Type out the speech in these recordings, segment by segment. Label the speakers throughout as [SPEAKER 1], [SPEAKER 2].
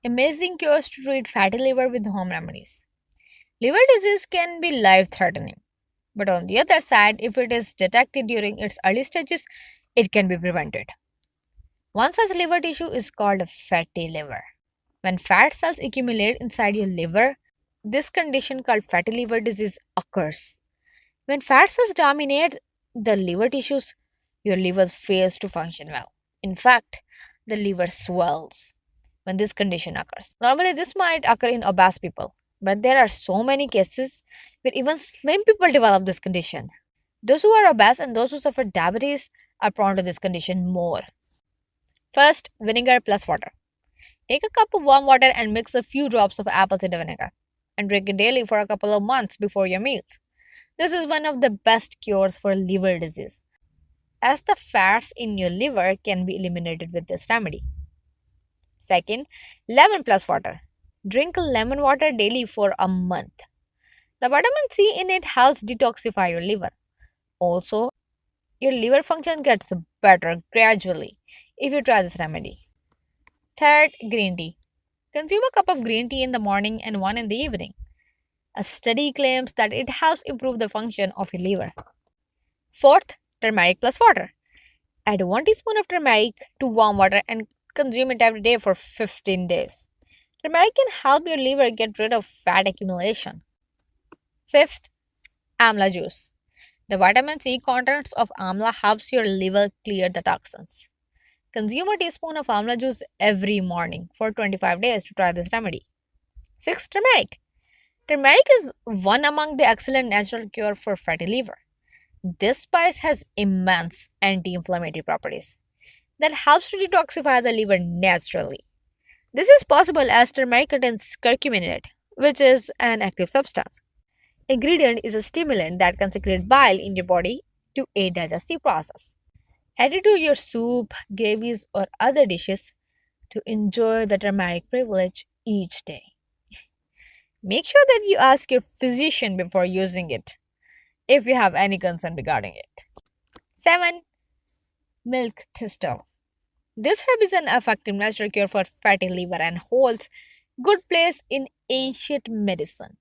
[SPEAKER 1] Amazing cures to treat fatty liver with home remedies. Liver disease can be life threatening, but on the other side, if it is detected during its early stages, it can be prevented. One such liver tissue is called a fatty liver. When fat cells accumulate inside your liver, this condition called fatty liver disease occurs. When fat cells dominate the liver tissues, your liver fails to function well. In fact, the liver swells when this condition occurs. Normally, this might occur in obese people, but there are so many cases where even slim people develop this condition. Those who are obese and those who suffer diabetes are prone to this condition more. First, vinegar plus water. Take a cup of warm water and mix a few drops of apple cider vinegar and drink it daily for a couple of months before your meals. This is one of the best cures for liver disease, as the fats in your liver can be eliminated with this remedy. Second, lemon plus water. Drink lemon water daily for a month. The vitamin C in it helps detoxify your liver. Also, your liver function gets better gradually if you try this remedy. Third, green tea. Consume a cup of green tea in the morning and one in the evening. A study claims that it helps improve the function of your liver. Fourth, turmeric plus water. Add 1 teaspoon of turmeric to warm water and consume it every day for 15 days. Turmeric can help your liver get rid of fat accumulation. Fifth, Amla Juice. The vitamin C content of amla helps your liver clear the toxins. Consume a teaspoon of amla juice every morning for 25 days to try this remedy. Sixth, turmeric. Turmeric is one among the excellent natural cure for fatty liver. This spice has immense anti-inflammatory properties that helps to detoxify the liver naturally. This is possible as turmeric contains curcumin in it, which is an active substance. Ingredient is a stimulant that can secrete bile in your body to aid digestive process. Add it to your soup, gravies, or other dishes to enjoy the turmeric privilege each day. Make sure that you ask your physician before using it if you have any concern regarding it. 7. Milk thistle. This herb is an effective natural cure for fatty liver and holds good place in ancient medicine,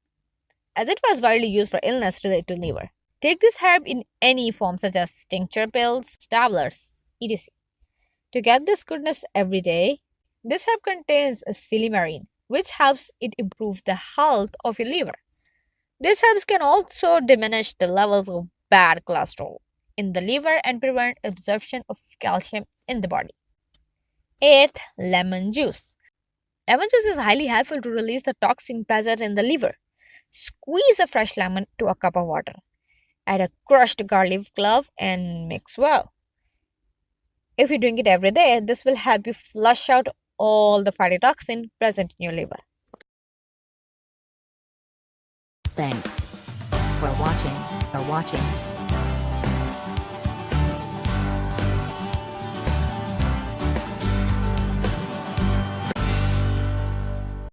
[SPEAKER 1] as it was widely used for illness related to liver. Take this herb in any form such as tincture pills, tablets, etc. To get this goodness every day, this herb contains a silymarin, which helps it improve the health of your liver. These herbs can also diminish the levels of bad cholesterol in the liver and prevent absorption of calcium in the body. Eighth, lemon juice. Lemon juice is highly helpful to release the toxin present in the liver. Squeeze a fresh lemon to a cup of water. Add a crushed garlic clove and mix well. If you drink it every day, this will help you flush out all the fatty toxin present in your liver.
[SPEAKER 2] Thanks for watching.